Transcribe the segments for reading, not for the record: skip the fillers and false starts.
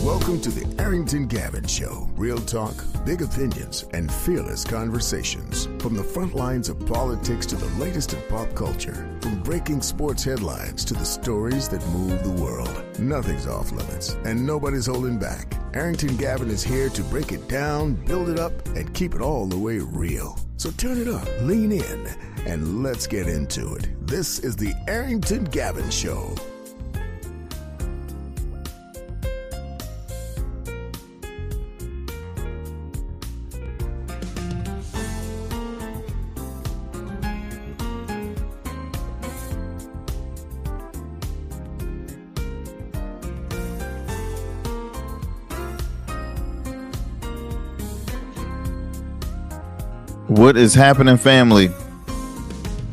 Welcome to the Arrington Gavin Show. Real talk, big opinions, and fearless conversations. From the front lines of politics to the latest in pop culture. From breaking sports headlines to the stories that move the world. Nothing's off limits, and nobody's holding back. Arrington Gavin is here to break it down, build it up, and keep it all the way real. So turn it up, lean in, and let's get into it. This is the Arrington Gavin Show. What is happening, family?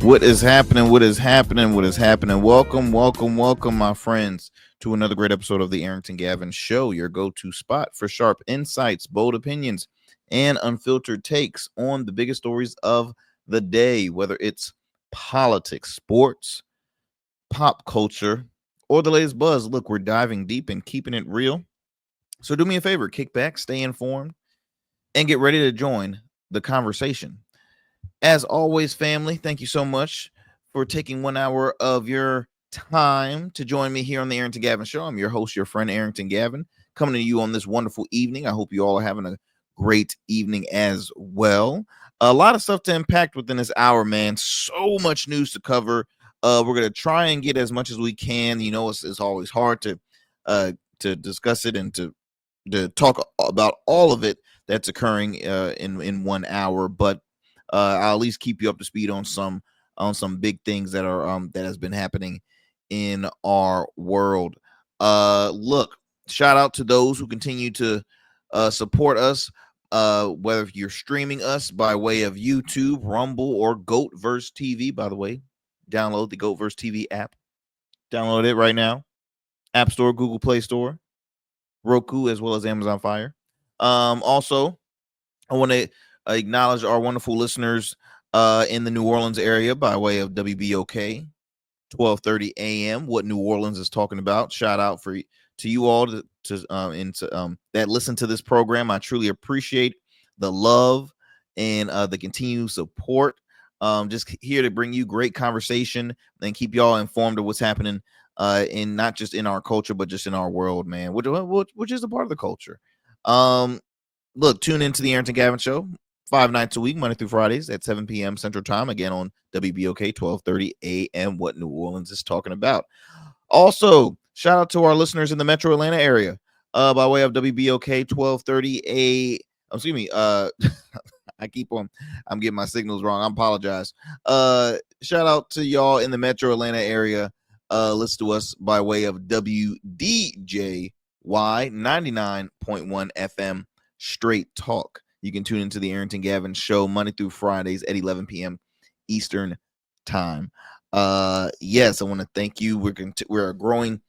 What is happening? What is happening? What is happening? Welcome, my friends, to another great episode of the Arrington Gavin Show, your go-to spot for sharp insights, bold opinions, and unfiltered takes on the biggest stories of the day, whether it's politics, sports, pop culture, or the latest buzz. Look, we're diving deep and keeping it real. So do me a favor, kick back, stay informed, and get ready to join the conversation. As always, family, thank you so much for taking 1 hour of your time to join me here on the Arrington Gavin Show. I'm your host, your friend, Arrington Gavin, coming to you on this wonderful evening. I hope you all are having a great evening as well. A lot of stuff to impact within this hour, man. So much news to cover. We're going to try and get as much as we can. You know, it's always hard to discuss it and to talk about all of it that's occurring in 1 hour, but I'll at least keep you up to speed on some big things that are that has been happening in our world. Look, shout out to those who continue to support us, whether you're streaming us by way of YouTube, Rumble, or Goatverse TV. By the way, download the Goatverse TV app. Download it right now. App Store, Google Play Store, Roku, as well as Amazon Fire. Also, I want to acknowledge our wonderful listeners in the New Orleans area by way of WBOK 1230 AM. What New Orleans is talking about. Shout out to you all that listen to this program. I truly appreciate the love and the continued support. Just here to bring you great conversation and keep y'all informed of what's happening in not just in our culture, but just in our world, man, which is a part of the culture. Look, tune into the Arrington Gavin Show 5 nights a week, Monday through Fridays at 7 p.m. Central Time, again on WBOK 1230 AM, what New Orleans is talking about. Also, shout out to our listeners in the Metro Atlanta area by way of WBOK 1230 A. Excuse me, I'm getting my signals wrong. I apologize. Shout out to y'all in the Metro Atlanta area. Listen to us by way of WDJY 99.1 FM Straight Talk. You can tune into the Arrington Gavin Show Monday through Fridays at 11 p.m. Eastern Time. Yes, I want to thank you. We're a growing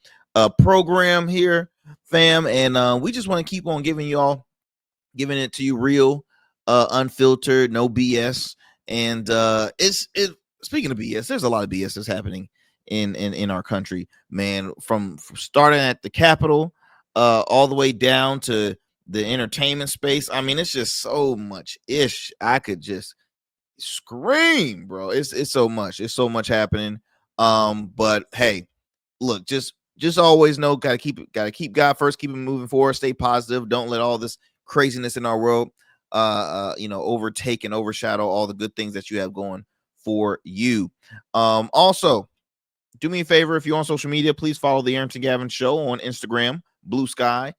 program here, fam, and we just want to keep on giving it to you real, unfiltered, no BS. And it's speaking of BS, there's a lot of BS that's happening in our country, man, from starting at the Capitol all the way down to the entertainment space. I mean, it's just so much ish. I could just scream, bro. It's so much. It's so much happening. But hey, look, just always know, gotta keep God first, keep it moving forward, stay positive. Don't let all this craziness in our world overtake and overshadow all the good things that you have going for you. Also, do me a favor, if you're on social media, please follow the Arrington Gavin Show on Instagram, Blue Sky,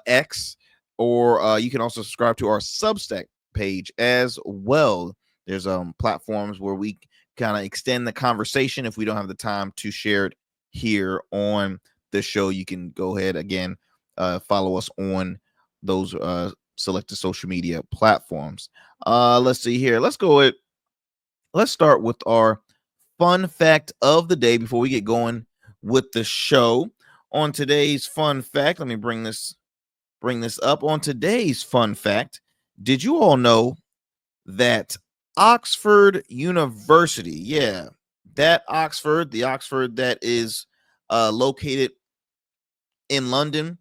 X, or you can also subscribe to our Substack page as well. There's platforms where we kind of extend the conversation. If we don't have the time to share it here on the show, you can go ahead again, follow us on those selected social media platforms. Let's see here. Let's start with our fun fact of the day before we get going with the show. On today's fun fact, let me bring this up. On today's fun fact, did you all know that Oxford University, the Oxford that is located in London,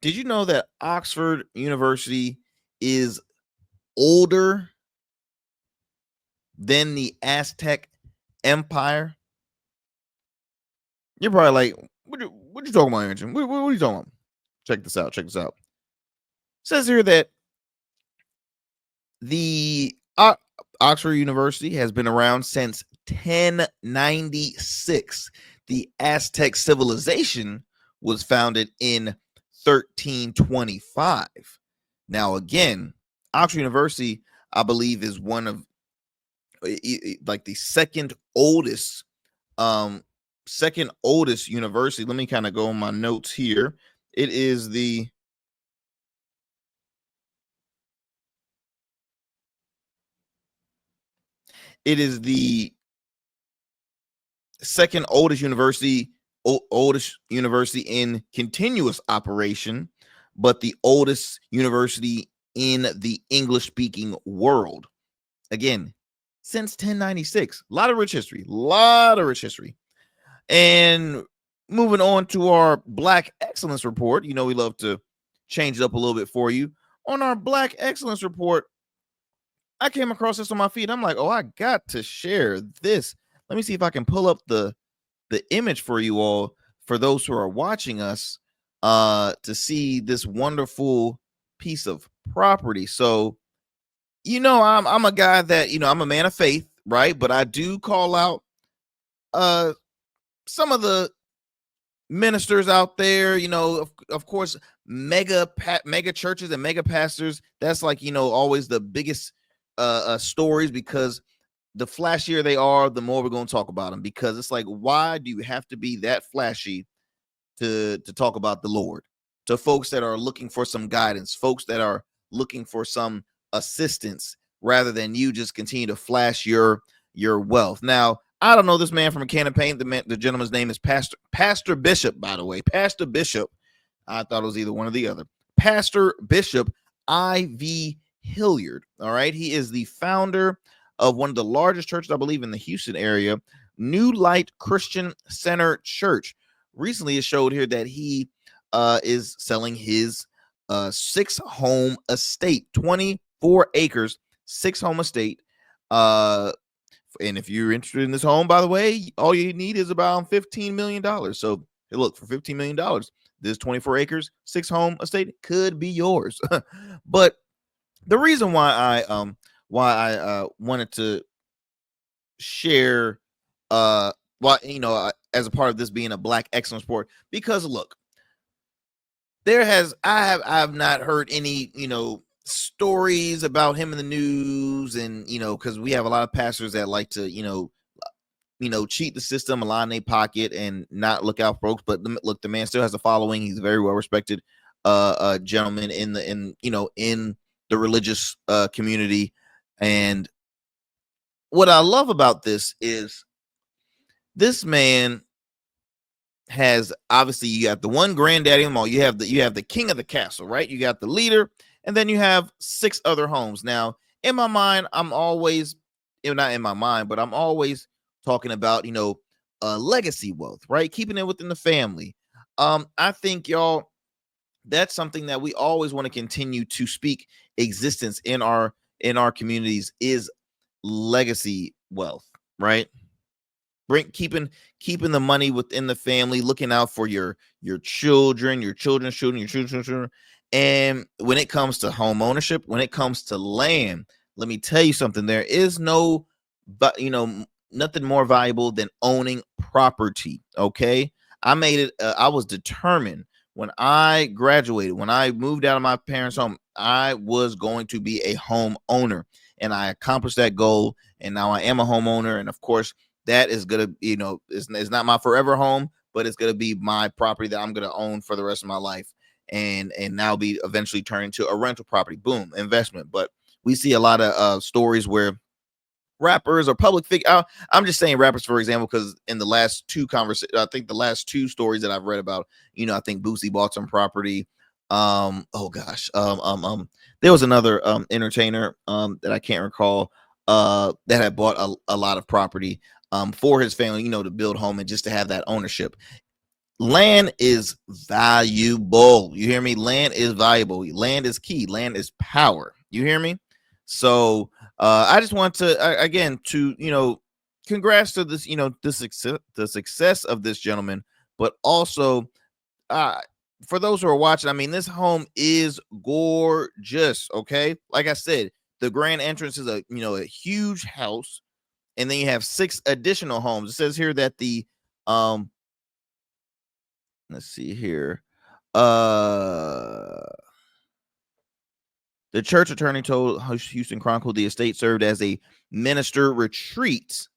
Did you know that Oxford University is older than the Aztec Empire? You're probably like, what you talking about, Arrington? What are you talking about? Check this out. Check this out. It says here that the Oxford University has been around since 1096. The Aztec civilization was founded in 1325. Now, again, Oxford University, I believe, is one of like the second oldest university. Let me kind of go on my notes here. It is the second oldest university in continuous operation, but the oldest university in the English speaking world. Again, since 1096. A lot of rich history. And moving on to our Black Excellence Report. You know, we love to change it up a little bit for you. On our Black Excellence Report, I came across this on my feed. I'm like, oh, I got to share this. Let me see if I can pull up the image for you all, for those who are watching us, to see this wonderful piece of property. So, you know, I'm a guy that, you know, I'm a man of faith, right? But I do call out some of the ministers out there, you know, of course, mega churches and mega pastors. That's like, you know, always the biggest stories, because the flashier they are, the more we're going to talk about them, because it's like, why do you have to be that flashy to talk about the Lord to folks that are looking for some guidance, folks that are looking for some assistance, rather than you just continue to flash your wealth? Now, I don't know this man from a can of paint. The gentleman's name is Pastor Bishop, by the way. Pastor Bishop. I thought it was either one or the other. Pastor Bishop I.V. Hilliard. All right. He is the founder of one of the largest churches, I believe, in the Houston area, New Light Christian Center Church. Recently, it showed here that he is selling his 6-home estate, 24 acres, 6-home estate. And if you're interested in this home, by the way, all you need is about $15 million. So, hey, look, for $15 million, this 24 acres, 6-home estate could be yours. But the reason why I wanted to share, as a part of this being a Black Excellence Report, because look, I have not heard any, you know, stories about him in the news, and, you know, because we have a lot of pastors that like to, you know, cheat the system, line their pocket, and not look out for folks. But look, the man still has a following. He's a very well respected gentleman in the religious community. And what I love about this is this man has, obviously, you got the one granddaddy of them all. You have the king of the castle, right? You got the leader, and then you have 6 other homes. Now, in my mind, I'm always, not in my mind, but I'm always talking about, you know, legacy wealth, right? Keeping it within the family. I think, y'all, that's something that we always want to continue to speak existence in our communities, is legacy wealth, right? Keeping the money within the family, looking out for your children, your children's children, your children's children. And when it comes to home ownership, when it comes to land, let me tell you something. There is nothing more valuable than owning property. Okay, I made it. I was determined when I graduated, when I moved out of my parents' home, I was going to be a home owner, and I accomplished that goal. And now I am a homeowner, and of course, that is gonna, it's not my forever home, but it's gonna be my property that I'm gonna own for the rest of my life, and now be eventually turned into a rental property. Boom, investment. But we see a lot of stories where rappers or public figure. I'm just saying rappers, for example, because in the last 2 conversations, I think the last 2 stories that I've read about, I think Boosie bought some property. There was another entertainer that I can't recall that had bought a lot of property for his family, to build home and just to have that ownership. land is valuable. You hear me? Land is valuable. Land is key. Land is power. You hear me? So I just want to again to congrats to this the success of this gentleman, but also for those who are watching, I mean, this home is gorgeous. Okay, like I said, the grand entrance is a huge house, and then you have 6 additional homes. It says here that the let's see here. The church attorney told Houston Chronicle the estate served as a minister retreat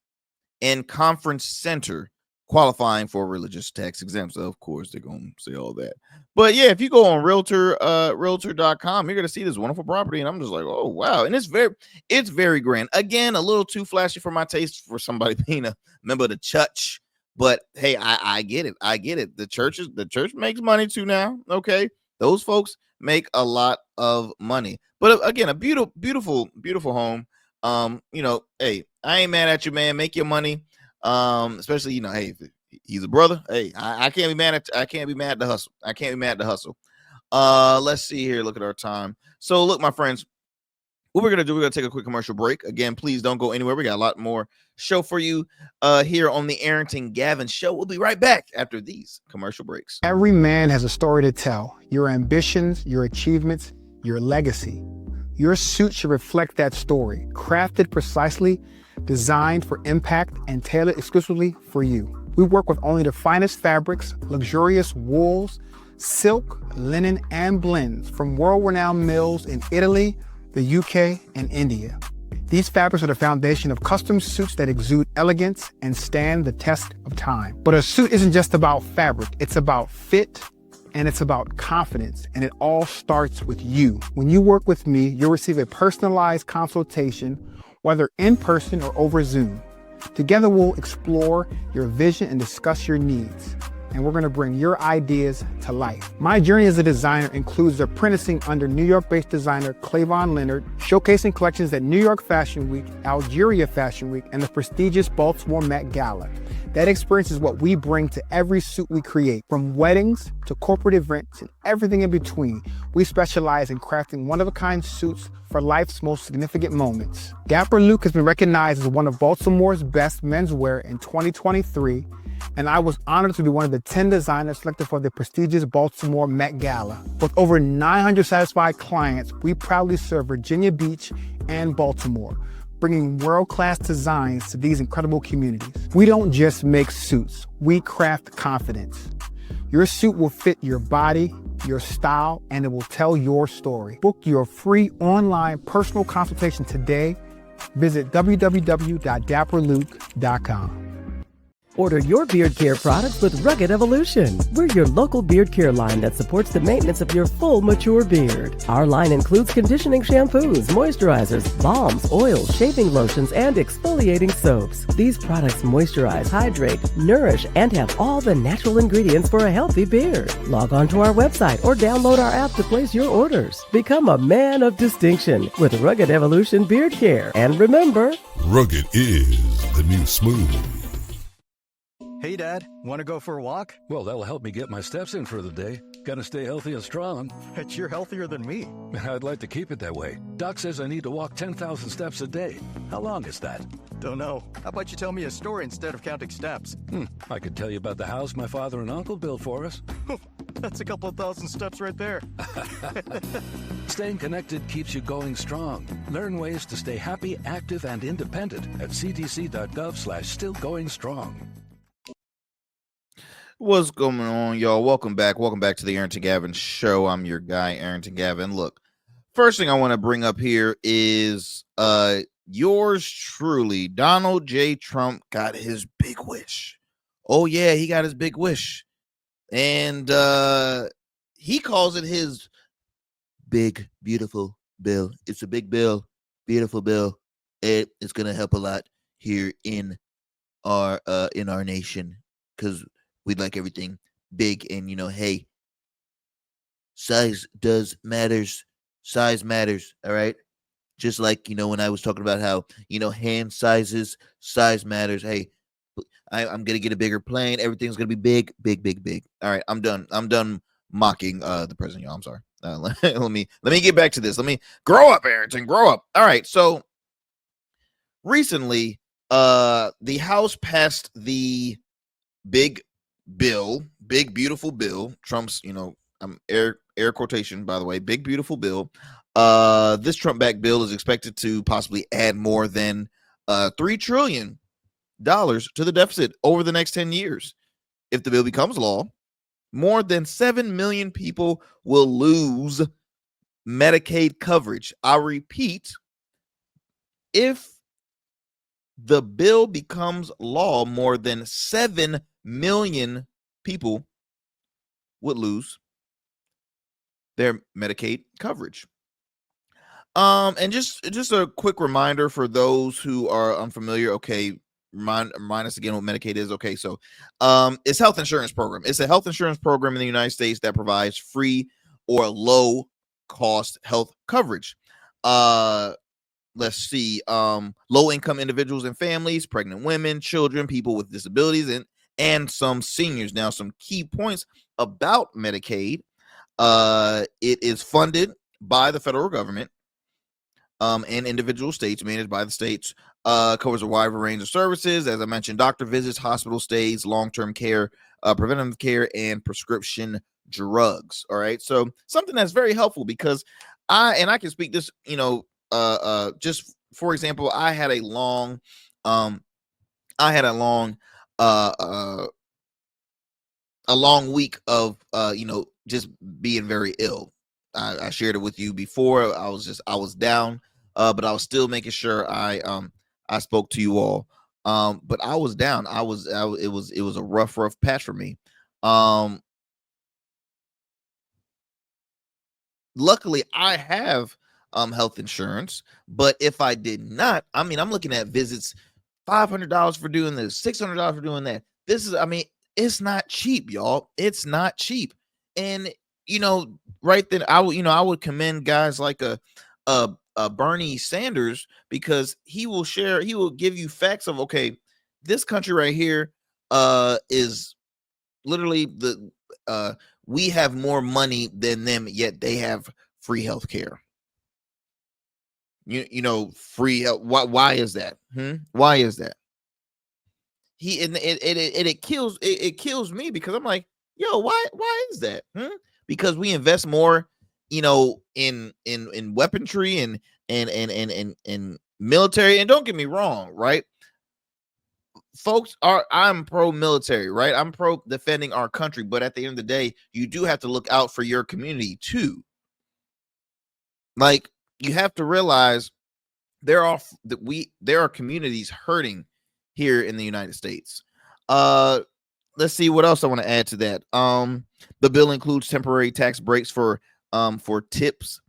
and conference center, qualifying for religious tax exempt. So of course they're gonna say all that. But yeah, if you go on realtor.com, you're gonna see this wonderful property, and I'm just like, oh wow. And it's very grand. Again, a little too flashy for my taste for somebody being a member of the church. But hey, I get it. I get it. The church makes money too now. Okay. Those folks make a lot of money. But again, a beautiful home. Hey, I ain't mad at you, man. Make your money. Especially, hey, if he's a brother. Hey, I can't be mad at the hustle. I can't be mad at the hustle. Let's see here. Look at our time. So look, my friends, what we're gonna do, we're gonna take a quick commercial break. Again, please don't go anywhere. We got a lot more show for you here on the Arrington Gavin Show. We'll be right back after these commercial breaks. Every man has a story to tell. Your ambitions, your achievements, your legacy. Your suit should reflect that story, crafted precisely, designed for impact, and tailored exclusively for you. We work with only the finest fabrics, luxurious wools, silk, linen, and blends from world-renowned mills in Italy, the UK, and India. These fabrics are the foundation of custom suits that exude elegance and stand the test of time. But a suit isn't just about fabric, it's about fit, and it's about confidence, and it all starts with you. When you work with me, you'll receive a personalized consultation, whether in person or over Zoom. Together, we'll explore your vision and discuss your needs. And we're gonna bring your ideas to life. My journey as a designer includes apprenticing under New York-based designer Clavon Leonard, showcasing collections at New York Fashion Week, Algeria Fashion Week, and the prestigious Baltimore Met Gala. That experience is what we bring to every suit we create. From weddings to corporate events and everything in between, we specialize in crafting one-of-a-kind suits for life's most significant moments. Dapper Luke has been recognized as one of Baltimore's best menswear in 2023, and I was honored to be one of the 10 designers selected for the prestigious Baltimore Met Gala. With over 900 satisfied clients, we proudly serve Virginia Beach and Baltimore, bringing world-class designs to these incredible communities. We don't just make suits, we craft confidence. Your suit will fit your body, your style, and it will tell your story. Book your free online personal consultation today. Visit www.dapperluke.com. Order your beard care products with Rugged Evolution. We're your local beard care line that supports the maintenance of your full, mature beard. Our line includes conditioning shampoos, moisturizers, balms, oils, shaving lotions, and exfoliating soaps. These products moisturize, hydrate, nourish, and have all the natural ingredients for a healthy beard. Log on to our website or download our app to place your orders. Become a man of distinction with Rugged Evolution Beard Care. And remember, Rugged is the new smooth. Hey, Dad, want to go for a walk? Well, that'll help me get my steps in for the day. Gotta stay healthy and strong. Bet you're healthier than me. I'd like to keep it that way. Doc says I need to walk 10,000 steps a day. How long is that? Don't know. How about you tell me a story instead of counting steps? I could tell you about the house my father and uncle built for us. That's a couple of thousand steps right there. Staying connected keeps you going strong. Learn ways to stay happy, active, and independent at cdc.gov/stillgoingstrong. What's going on, y'all? Welcome back to the Arrington Gavin Show. I'm your guy, Arrington Gavin. Look, first thing I want to bring up here is yours truly, Donald J. Trump got his big wish. Oh yeah, he got his big wish, and he calls it his big beautiful bill. It's a big bill, beautiful bill. It's gonna help a lot here in our nation, because we'd like everything big, and hey, size matters. Size matters, all right? Just like, when I was talking about how, hand sizes, size matters. Hey, I'm gonna get a bigger plane. Everything's gonna be big, big, big, big. All right, I'm done. I'm done mocking the president, y'all. I'm sorry. Let me get back to this. Let me grow up, Arrington. Grow up. All right. So recently, the House passed the big bill, big beautiful bill. Trump's, air quotation, by the way, big beautiful bill. This Trump-backed bill is expected to possibly add more than $3 trillion to the deficit over the next 10 years. If the bill becomes law, more than 7 million people will lose Medicaid coverage. I repeat, if the bill becomes law, more than 7 million people would lose their Medicaid coverage. And just a quick reminder for those who are unfamiliar. Okay, remind us again what Medicaid is. Okay, so it's health insurance program. It's a health insurance program in the United States that provides free or low cost health coverage. Let's see, low income individuals and families, pregnant women, children, people with disabilities, and some seniors. Now, some key points about Medicaid. It is funded by the federal government and individual states, managed by the states, covers a wide range of services. As I mentioned, doctor visits, hospital stays, long-term care, preventative care, and prescription drugs. All right. So something that's very helpful because I can speak this, just for example, I had a long week of just being very ill. I shared it with you before. I was down, but I was still making sure I spoke to you all. But I was down. It was a rough patch for me. Luckily I have health insurance, but if I did not, I'm looking at visits, $500 for doing this, $600 for doing that. It's not cheap, y'all. It's not cheap. And right then I would commend guys like a Bernie Sanders, because he will give you facts of, okay, this country right here is literally we have more money than them, yet they have free health care. Free health. Why is that? Why is that? It kills me, because I'm like, yo, why is that? Because we invest more, in weaponry and military. And don't get me wrong, right? Folks, I'm pro military, right? I'm pro defending our country, but at the end of the day, you do have to look out for your community too. Like, you have to realize there are communities hurting here in the United States. Let's see what else I want to add to that. The bill includes temporary tax breaks for tipped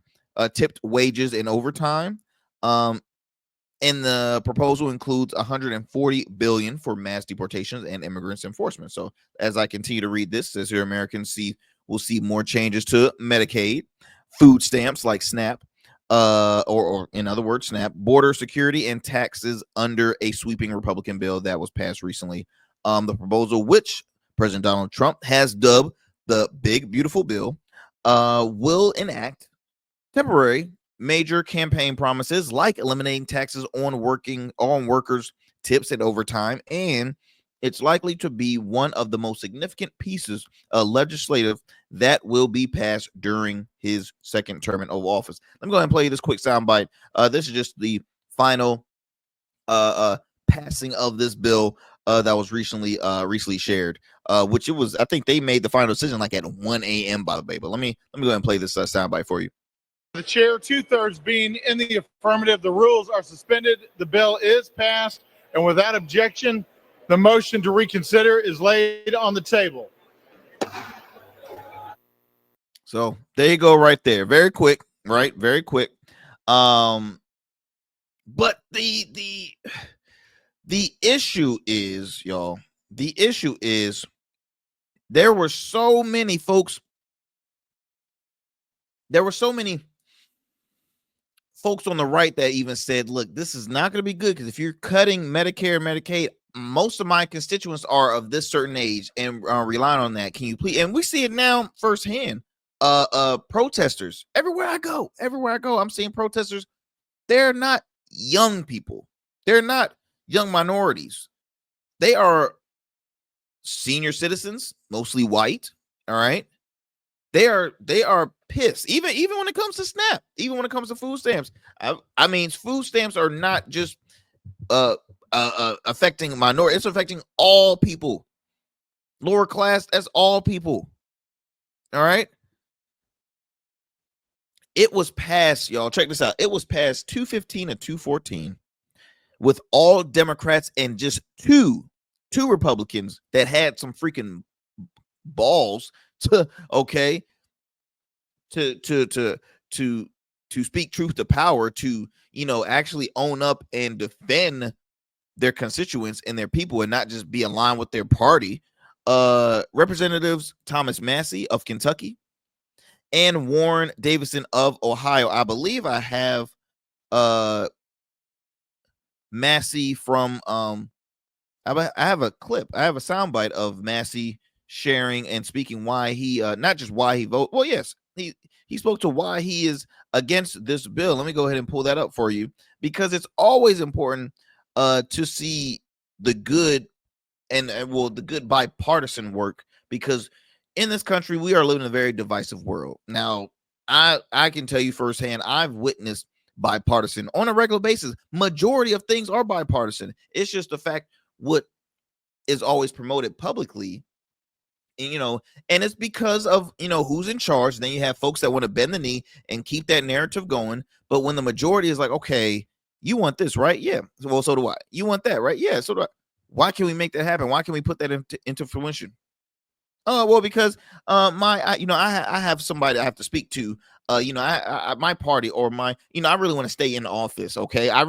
wages and overtime. And the proposal includes $140 billion for mass deportations and immigrants enforcement. So as I continue to read this, says here, Americans will see more changes to Medicaid, food stamps like SNAP, or in other words, SNAP, border security, and taxes under a sweeping Republican bill that was passed recently. The proposal, which President Donald Trump has dubbed the Big Beautiful Bill, will enact temporary major campaign promises like eliminating taxes on workers' tips and overtime, and it's likely to be one of the most significant pieces of legislative that will be passed during his second term of office. Let me go ahead and play you this quick soundbite. This is just the final passing of this bill that was recently shared, which it was, I think they made the final decision like at 1 a.m. by the way. But let me go ahead and play this soundbite for you. The chair, 2/3 being in the affirmative, the rules are suspended. The bill is passed, and without objection, the motion to reconsider is laid on the table. So there you go, right there. Very quick, right? Very quick. But the issue is, y'all. The issue is there were so many folks. There were so many folks on the right that even said, look, this is not going to be good, because if you're cutting Medicare and Medicaid, most of my constituents are of this certain age and relying on that. Can you please? And we see it now firsthand. Protesters everywhere I go, I'm seeing protesters. They're not young people. They're not young minorities. They are senior citizens, mostly white. All right. They are pissed. Even when it comes to SNAP, even when it comes to food stamps. I mean, food stamps are not just affecting minority. It's affecting all people. Lower class, that's all people. All right. It was passed, y'all. Check this out. It was passed 215 to 214 with all Democrats and just two Republicans that had some freaking balls to speak truth to power, to actually own up and defend their constituents and their people and not just be aligned with their party. Representatives Thomas Massey of Kentucky and Warren Davidson of Ohio. I believe I have Massey from I have a clip. I have a soundbite of Massey sharing and speaking why he not just why he voted. Well, yes, he spoke to why he is against this bill. Let me go ahead and pull that up for you, because it's always important to see the good and the good bipartisan work, because in this country we are living in a very divisive world. Now, I can tell you firsthand, I've witnessed bipartisan on a regular basis. Majority of things are bipartisan. It's just the fact what is always promoted publicly, and it's because of who's in charge. Then you have folks that want to bend the knee and keep that narrative going. But when the majority is like, okay, you want this, right? Yeah. Well, so do I. You want that, right? Yeah. So do I. Why can we make that happen? Why can we put that into fruition? Well, because I have somebody I have to speak to. My party or my, I really want to stay in office. Okay, I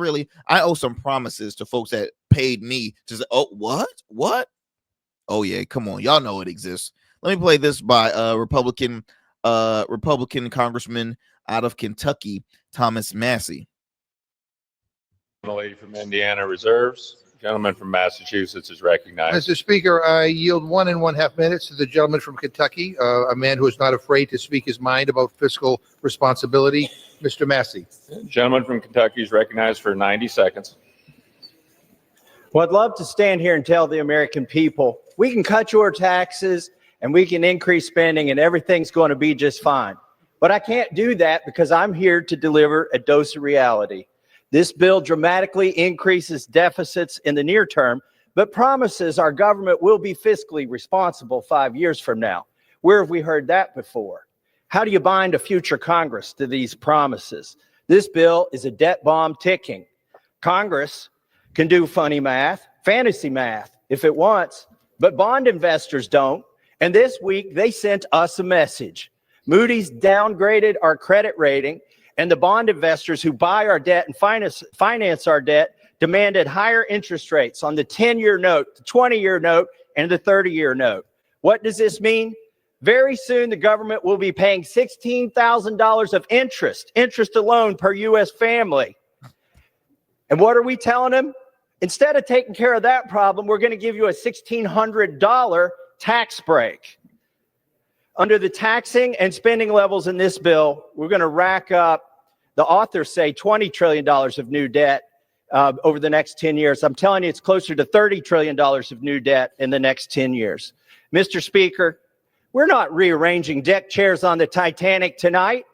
owe some promises to folks that paid me to say, oh, what? Oh yeah, come on, y'all know it exists. Let me play this by Republican Congressman out of Kentucky, Thomas Massey. The lady from Indiana reserves. Gentleman from Massachusetts is recognized. Mr. Speaker, I yield 1.5 minutes to the gentleman from Kentucky, a man who is not afraid to speak his mind about fiscal responsibility, Mr. Massey. Gentleman from Kentucky is recognized for 90 seconds. Well, I'd love to stand here and tell the American people, we can cut your taxes and we can increase spending and everything's going to be just fine. But I can't do that because I'm here to deliver a dose of reality. This bill dramatically increases deficits in the near term, but promises our government will be fiscally responsible 5 years from now. Where have we heard that before? How do you bind a future Congress to these promises? This bill is a debt bomb ticking. Congress can do funny math, fantasy math, if it wants, but bond investors don't. And this week, they sent us a message. Moody's downgraded our credit rating, and the bond investors who buy our debt and finance our debt demanded higher interest rates on the 10-year note, the 20-year note, and the 30-year note. What does this mean? Very soon, the government will be paying $16,000 of interest alone per U.S. family. And what are we telling them? Instead of taking care of that problem, we're going to give you a $1,600 tax break. Under the taxing and spending levels in this bill, we're going to rack up, the authors say, $20 trillion of new debt over the next 10 years. I'm telling you, it's closer to $30 trillion of new debt in the next 10 years. Mr. Speaker, we're not rearranging deck chairs on the Titanic tonight.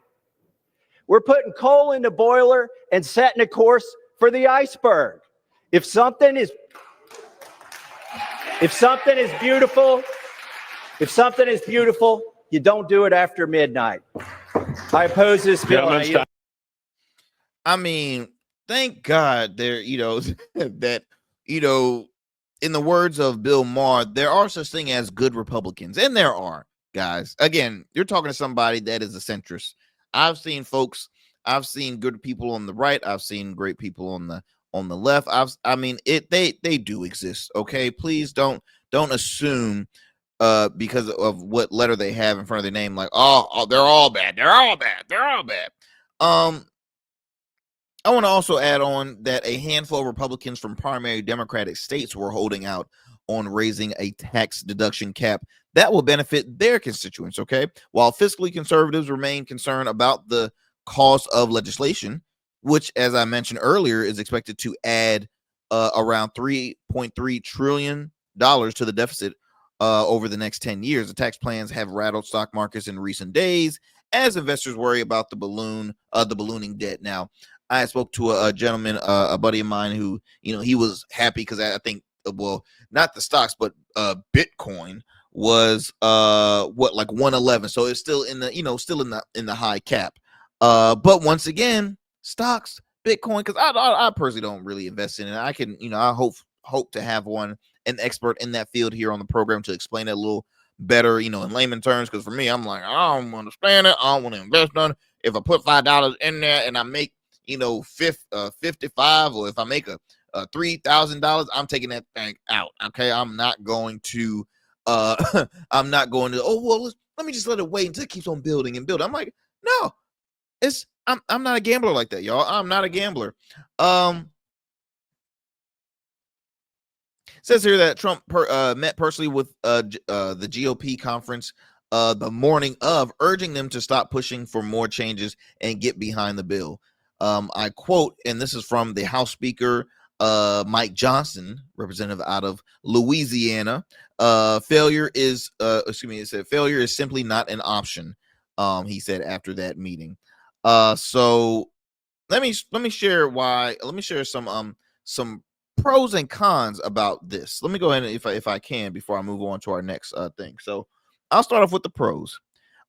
We're putting coal in the boiler and setting a course for the iceberg. If something is beautiful, you don't do it after midnight. I oppose this bill. I mean, thank God there, that, in the words of Bill Maher, there are such thing as good Republicans. And there are, guys. Again, you're talking to somebody that is a centrist. I've seen good people on the right. I've seen great people on the left. They do exist. Okay. Please don't assume because of what letter they have in front of their name, like, oh, they're all bad. I want to also add on that a handful of Republicans from primary Democratic states were holding out on raising a tax deduction cap that will benefit their constituents, okay? While fiscally conservatives remain concerned about the cost of legislation, which, as I mentioned earlier, is expected to add around $3.3 trillion to the deficit over the next 10 years. The tax plans have rattled stock markets in recent days as investors worry about the ballooning debt. Now, I spoke to a gentleman, a buddy of mine, who, he was happy because I think, well, not the stocks, but Bitcoin was like 111. So it's still in the high cap. But once again, stocks, Bitcoin, because I personally don't really invest in it. I can, I hope to have an expert in that field here on the program to explain it a little better, in layman terms. Because for me, I'm like, I don't understand it. I don't want to invest on it. If I put $5 in there and I make 55, or if I make a $3,000, I'm taking that thing out. Okay, I'm not going to oh well, let me just let it wait until it keeps on building and building. I'm like, no, I'm not a gambler like that, y'all. I'm not a gambler. Says here that Trump met personally with the GOP conference the morning of, urging them to stop pushing for more changes and get behind the bill. I quote, and this is from the House Speaker, Mike Johnson, representative out of Louisiana. Failure is simply not an option. He said after that meeting. So let me share some pros and cons about this. Let me go ahead and if I can before I move on to our next thing. So I'll start off with the pros.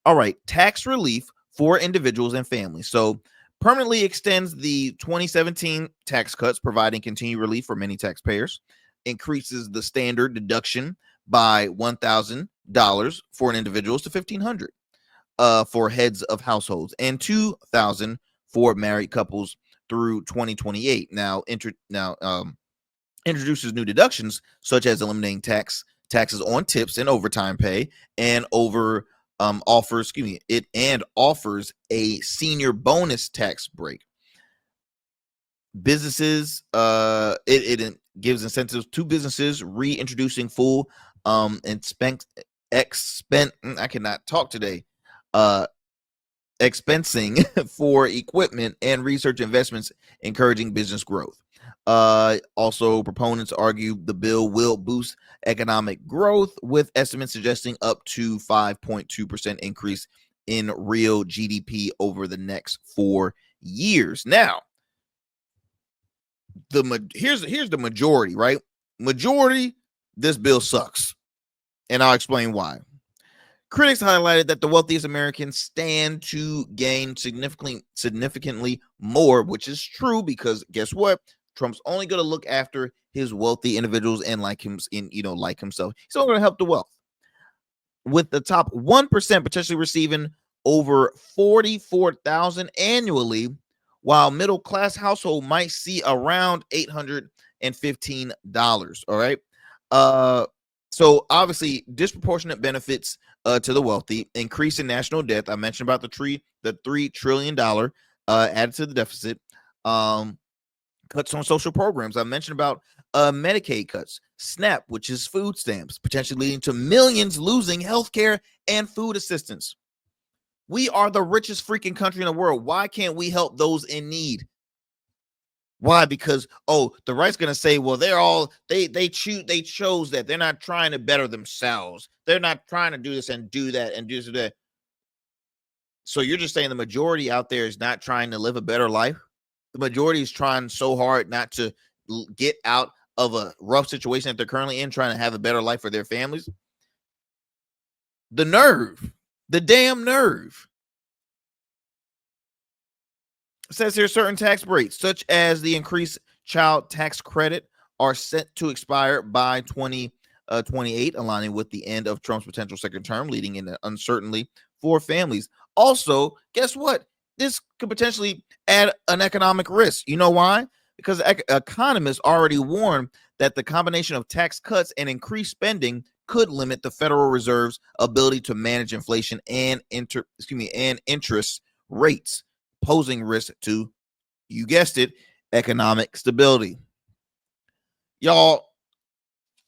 All right, tax relief for individuals and families. So permanently extends the 2017 tax cuts, providing continued relief for many taxpayers. Increases the standard deduction by $1,000 for an individual to $1,500 for heads of households, and $2,000 for married couples through 2028. Now, introduces new deductions such as eliminating taxes on tips and overtime pay, and offers a senior bonus tax break. Businesses, it gives incentives to businesses, reintroducing full expensing for equipment and research investments, encouraging business growth. Also, proponents argue the bill will boost economic growth, with estimates suggesting up to 5.2% increase in real GDP over the next 4 years. Now, here's the majority, right? Majority, this bill sucks, and I'll explain why. Critics highlighted that the wealthiest Americans stand to gain significantly more, which is true, because guess what? Trump's only going to look after his wealthy individuals and like himself. He's only going to help the wealth, with the top 1% potentially receiving over $44,000 annually, while middle class household might see around $815. All right. So obviously disproportionate benefits to the wealthy, increase in national debt. I mentioned about the $3 trillion added to the deficit. Cuts on social programs. I mentioned about Medicaid cuts, SNAP, which is food stamps, potentially leading to millions losing health care and food assistance. We are the richest freaking country in the world. Why can't we help those in need? Why? Because, the right's going to say, well, they chose that. They're not trying to better themselves. They're not trying to do this and do that and do that. So you're just saying the majority out there is not trying to live a better life? The majority is trying so hard not to get out of a rough situation that they're currently in, trying to have a better life for their families. The nerve, the damn nerve. It says here certain tax breaks, such as the increased child tax credit, are set to expire by 2028, aligning with the end of Trump's potential second term, leading into uncertainty for families. Also, guess what? This could potentially add an economic risk. You know why? Because economists already warned that the combination of tax cuts and increased spending could limit the Federal Reserve's ability to manage inflation and interest rates, posing risk to You guessed it, economic stability. Y'all,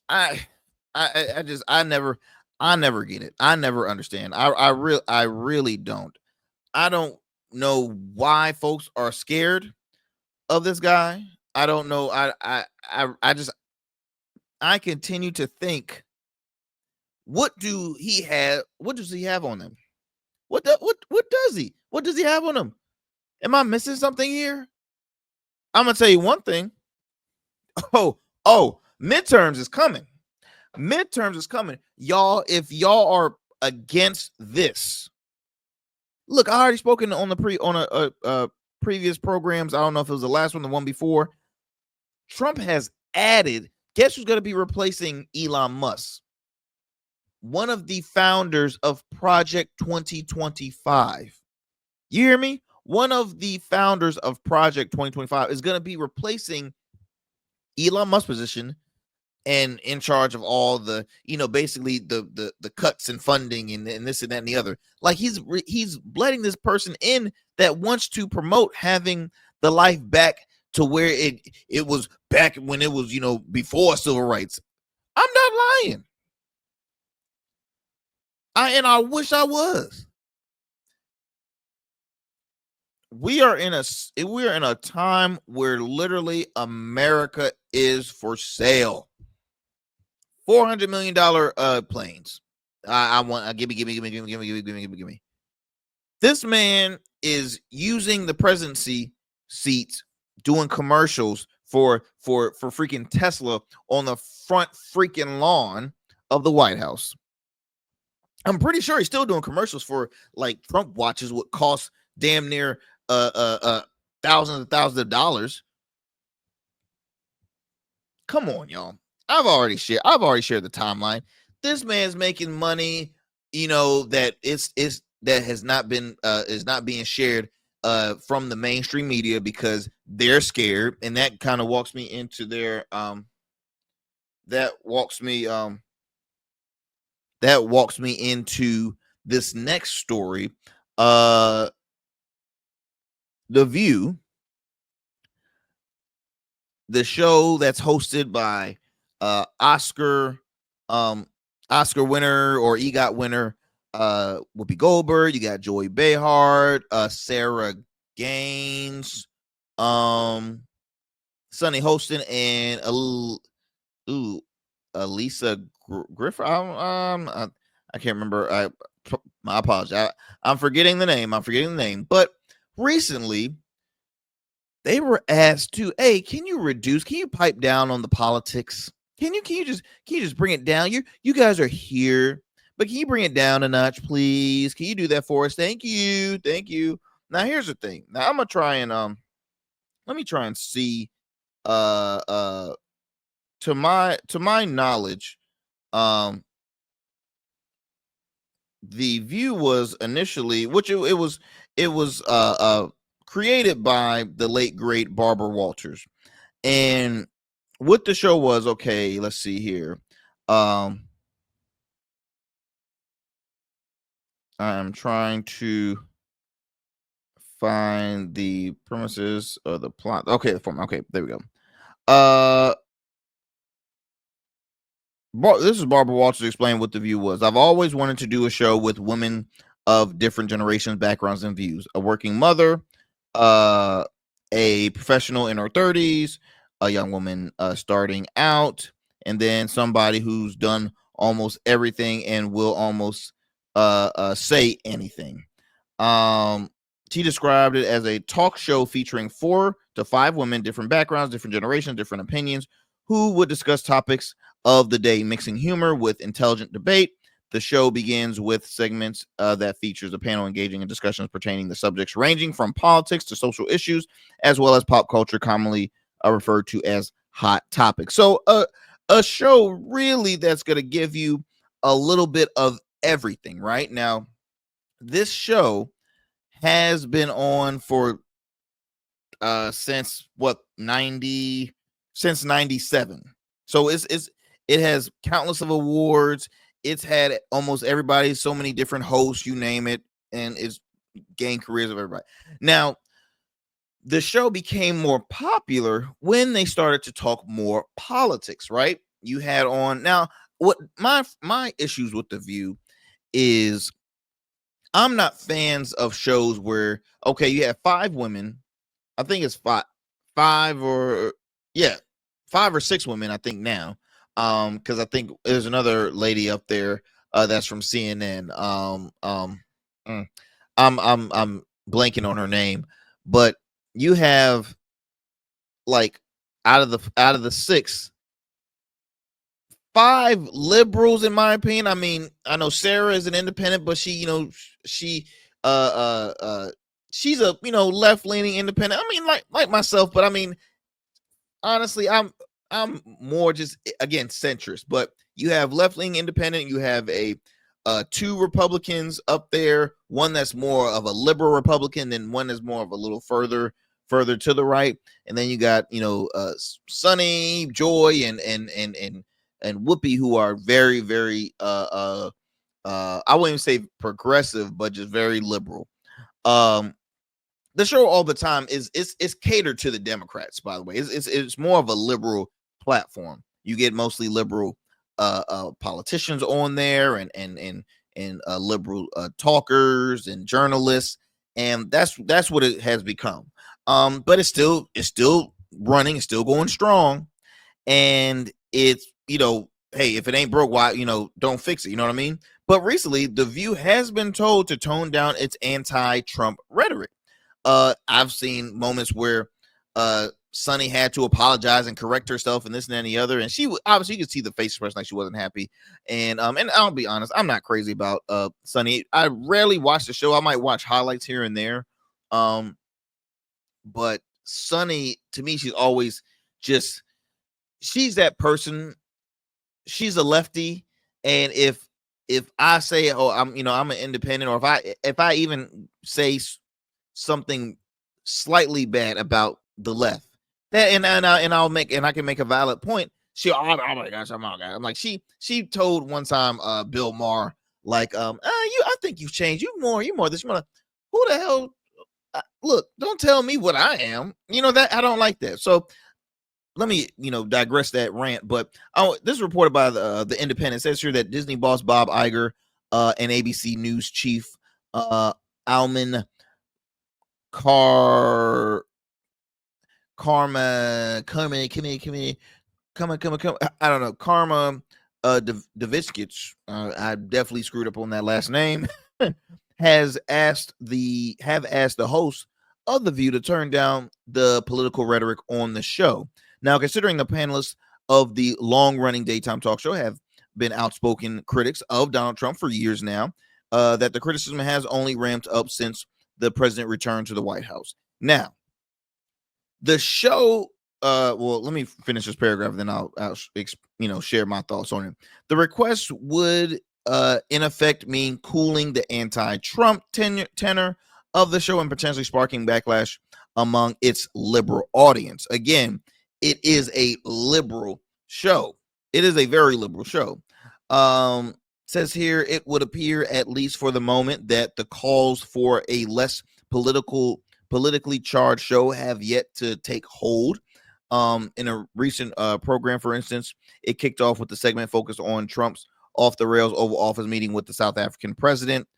I never get it. I never understand. I really don't. I don't know why folks are scared of this guy. I don't know. I continue to think, what does he have on him? What does he? What does he have on him? Am I missing something here? I'm gonna tell you one thing. Midterms is coming. Midterms is coming. Y'all, if y'all are against this, look, I already spoken on the previous programs. I don't know if it was the last one, the one before. Trump has added, guess who's going to be replacing Elon Musk? One of the founders of Project 2025. You hear me? One of the founders of Project 2025 is going to be replacing Elon Musk's position and in charge of all the, basically the cuts and funding and this and that and the other. Like he's letting this person in that wants to promote having the life back to where it was back when it was, before civil rights. I'm not lying. I wish I was. We are in a time where literally America is for sale. $400 million planes. I want give me. This man is using the presidency seat, doing commercials for freaking Tesla on the front freaking lawn of the White House. I'm pretty sure he's still doing commercials for like Trump watches, what costs damn near thousands and thousands of dollars. Come on, y'all. I've already shared the timeline. This man's making money, that that has not been is not being shared from the mainstream media because they're scared, and that kind of walks me into their that walks me into this next story. The View, the show that's hosted by Oscar winner or EGOT winner Whoopi Goldberg. You got Joy Behar, Sarah Gaines, Sonny Hostin, and Elisa Griffith. I can't remember. My apologies. I'm forgetting the name. But recently, they were asked to, hey, can you pipe down on the politics? Can you just bring it down? You guys are here, but can you bring it down a notch, please? Can you do that for us? Thank you. Now here's the thing. Now I'm gonna try and let me try and see to my knowledge, the View was initially, which it was created by the late great Barbara Walters, and what the show was, okay, let's see here. I'm trying to find the premises of the plot. Okay, the form. Okay, there we go. This is Barbara Walters explaining what The View was. I've always wanted to do a show with women of different generations, backgrounds, and views. A working mother, a professional in her 30s, a young woman starting out, and then somebody who's done almost everything and will almost say anything. She described it as a talk show featuring 4 to 5 women, different backgrounds, different generations, different opinions, who would discuss topics of the day, mixing humor with intelligent debate. The show begins with segments that features a panel engaging in discussions pertaining to subjects ranging from politics to social issues, as well as pop culture, commonly referred to as hot topics. So a show really that's going to give you a little bit of everything. Right now, this show has been on for since 97. So it has countless of awards. It's had almost everybody, so many different hosts, you name it, and it's gained careers of everybody. Now, the show became more popular when they started to talk more politics, right? You had on now what my issues with The View is I'm not fans of shows where okay, you have 5 women. I think it's five or yeah, 5 or 6 women, I think now. Because I think there's another lady up there that's from CNN. Mm, I'm blanking on her name, but you have like out of the 6, 5 liberals in my opinion. I mean, I know Sarah is an independent, but she, she uh uh uh she's a left leaning independent. I mean, like myself, but I mean, honestly, I'm more just again centrist, but you have left leaning independent, you have a 2 Republicans up there, one that's more of a liberal Republican, and one that's more of a little further to the right, and then you got Sunny, Joy, and Whoopi, who are very very I wouldn't even say progressive, but just very liberal. Um, the show all the time is it's catered to the Democrats. By the way, it's more of a liberal platform. You get mostly liberal politicians on there, and liberal talkers and journalists, and that's what it has become. But it's still running, it's still going strong, and it's hey, if it ain't broke, why don't fix it? You know what I mean? But recently, The View has been told to tone down its anti-Trump rhetoric. I've seen moments where Sunny had to apologize and correct herself and this and that and the other, and she obviously you could see the face expression like she wasn't happy. And I'll be honest, I'm not crazy about Sunny. I rarely watch the show. I might watch highlights here and there. But Sunny, to me, she's always just she's that person. She's a lefty, and if I say, oh, I'm an independent, or if I even say something slightly bad about the left, that and I can make a valid point. Oh my gosh, I'm like she told one time Bill Maher like I think you've changed, you more this, who the hell, look, don't tell me what I am, that I don't like that. So let me digress that rant, but this is reported by the Independent. It says here that Disney boss Bob Iger and ABC News chief Alman Car Karma I don't know, Karma Daviskich, I definitely screwed up on that last name, have asked the host of The View to turn down the political rhetoric on the show. Now, considering the panelists of the long-running daytime talk show have been outspoken critics of Donald Trump for years now, that the criticism has only ramped up since the president returned to the White House. Now, the show, well, let me finish this paragraph, then I'll share my thoughts on it. The request would, in effect, mean cooling the anti-Trump tenor of the show and potentially sparking backlash among its liberal audience. Again, it is a liberal show. It is a very liberal show. Says here, it would appear, at least for the moment, that the calls for a less politically charged show have yet to take hold. In a recent program, for instance, it kicked off with the segment focused on Trump's off the rails Oval Office meeting with the South African president,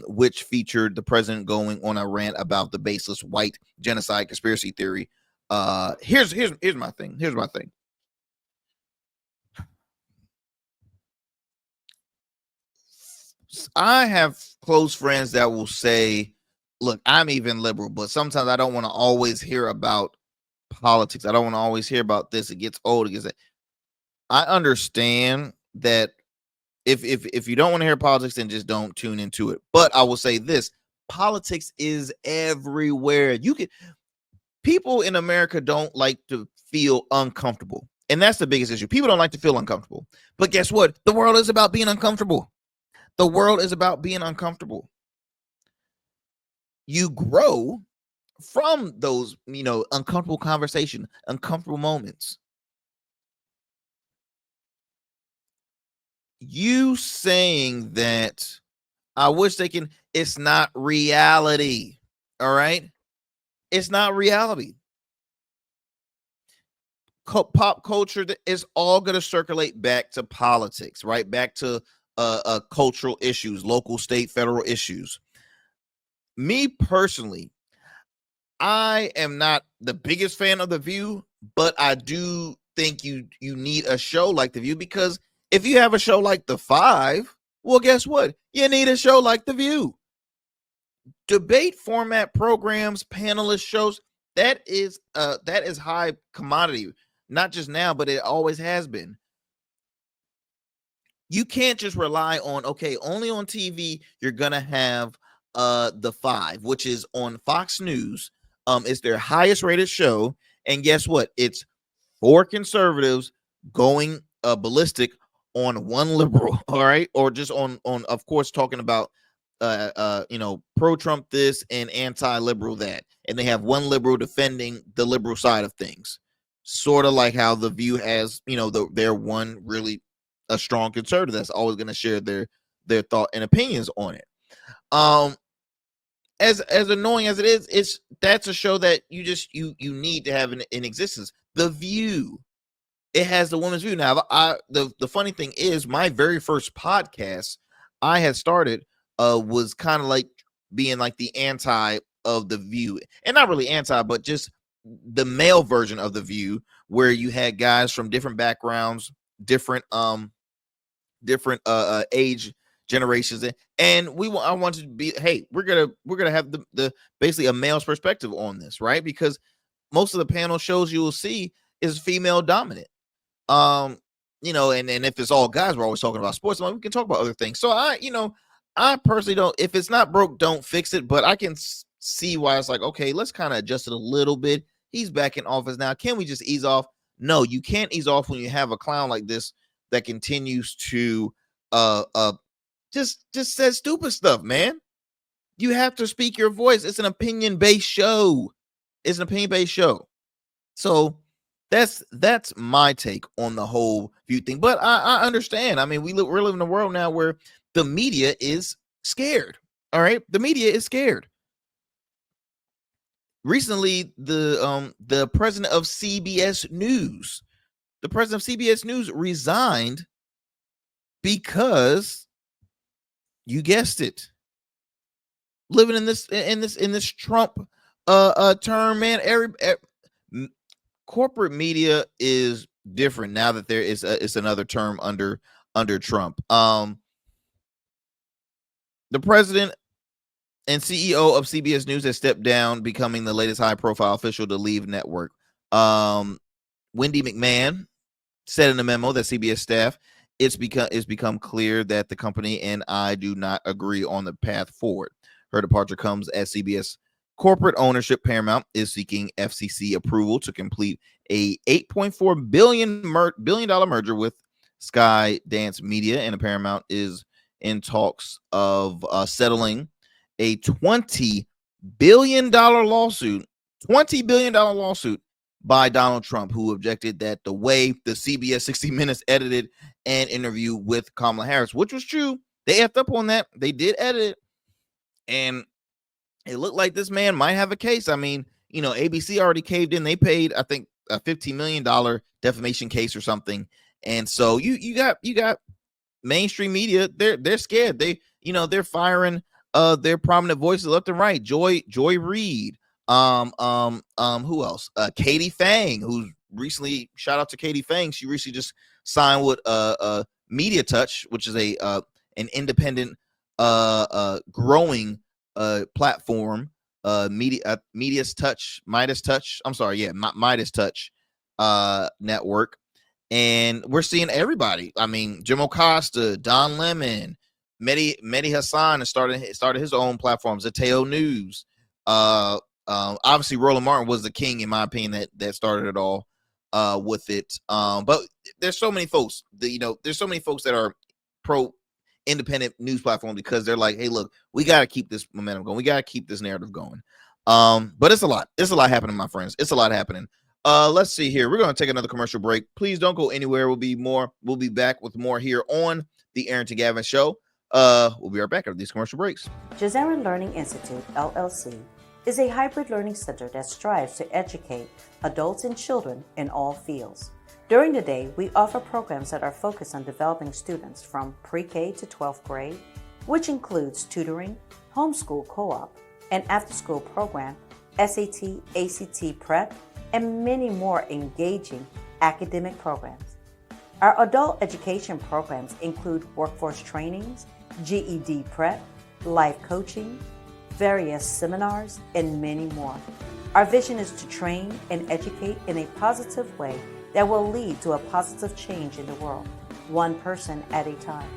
which featured the president going on a rant about the baseless white genocide conspiracy theory. Here's my thing. Here's my thing. I have close friends that will say, look, I'm even liberal, but sometimes I don't want to always hear about politics. I don't want to always hear about this. It gets old. I understand that if you don't want to hear politics, then just don't tune into it. But I will say this: politics is everywhere. People in America don't like to feel uncomfortable, and that's the biggest issue. People don't like to feel uncomfortable. But guess what? The world is about being uncomfortable. The world is about being uncomfortable. You grow from those, uncomfortable conversation, uncomfortable moments. You saying that I wish they can, it's not reality. All right. It's not reality. Pop culture is all going to circulate back to politics, right? Back to cultural issues, local, state, federal issues. Me personally, I am not the biggest fan of The View, but I do think you need a show like The View, because if you have a show like The Five, well, guess what? You need a show like The View. Debate format programs, panelist shows, that is high commodity, not just now, but it always has been. You can't just rely on, okay, only on TV you're gonna have The Five, which is on Fox News. It's their highest rated show, and guess what? It's 4 conservatives going ballistic on 1 liberal, all right, or just on of course talking about pro-Trump this and anti-liberal that, and they have 1 liberal defending the liberal side of things, sort of like how The View has, their one really a strong conservative that's always going to share their thought and opinions on it. As annoying as it is, that's a show that you need to have in existence. The View, it has the women's view. Now, the funny thing is, my very first podcast I had started was kind of like being like the anti of The View, and not really anti, but just the male version of The View, where you had guys from different backgrounds, different age generations, and I wanted to be, hey, we're gonna have the basically a male's perspective on this, right? Because most of the panel shows you will see is female dominant. And if it's all guys, we're always talking about sports. We can talk about other things. So I personally don't. If it's not broke, don't fix it. But I can see why it's like, okay, let's kind of adjust it a little bit. He's back in office now. Can we just ease off? No, you can't ease off when you have a clown like this that continues to just says stupid stuff, man. You have to speak your voice. It's an opinion-based show. So that's my take on the whole View thing. But I understand. I mean, we're living in a world now where the media is scared. All right, the media is scared. Recently, the president of CBS News, resigned because, you guessed it, living in this Trump term, man. Corporate media is different now that there is it's another term under Trump. The president and CEO of CBS News has stepped down, becoming the latest high-profile official to leave network. Wendy McMahon said in a memo that CBS staff, it's become clear that the company and I do not agree on the path forward. Her departure comes as CBS corporate ownership, Paramount, is seeking FCC approval to complete a $8.4 billion merger with Skydance Media, and Paramount is in talks of settling a $20 billion lawsuit by Donald Trump, who objected that the way the CBS 60 Minutes edited an interview with Kamala Harris, which was true. They effed up on that. They did edit it, and it looked like this man might have a case. I mean, ABC already caved in. They paid, I think, a $15 million defamation case or something. And so you got mainstream media. They're scared. They're firing their prominent voices left and right. Joy Reid. Who else? Katie Fang, who's recently, shout out to Katie Fang. She recently just signed with Media Touch, which is an independent growing platform, Midas Touch network. And we're seeing everybody. I mean, Jim Acosta, Don Lemon, Mehdi Hassan has started his own platform, Zateo News. Obviously Roland Martin was the king, in my opinion, that started it all with it. But there's so many folks there's so many folks that are pro independent news platform, because they're like, hey, look, we got to keep this momentum going. We got to keep this narrative going. But it's a lot happening, my friends. It's a lot happening. Let's see here. We're going to take another commercial break. Please don't go anywhere. We'll be back with more here on the Arrington Gavin Show. We'll be right back after these commercial breaks. Jazera Learning Institute, LLC, is a hybrid learning center that strives to educate adults and children in all fields. During the day, we offer programs that are focused on developing students from pre-K to 12th grade, which includes tutoring, homeschool co-op, an after-school program, SAT, ACT prep, and many more engaging academic programs. Our adult education programs include workforce trainings, GED prep, life coaching, various seminars, and many more. Our vision is to train and educate in a positive way that will lead to a positive change in the world, one person at a time.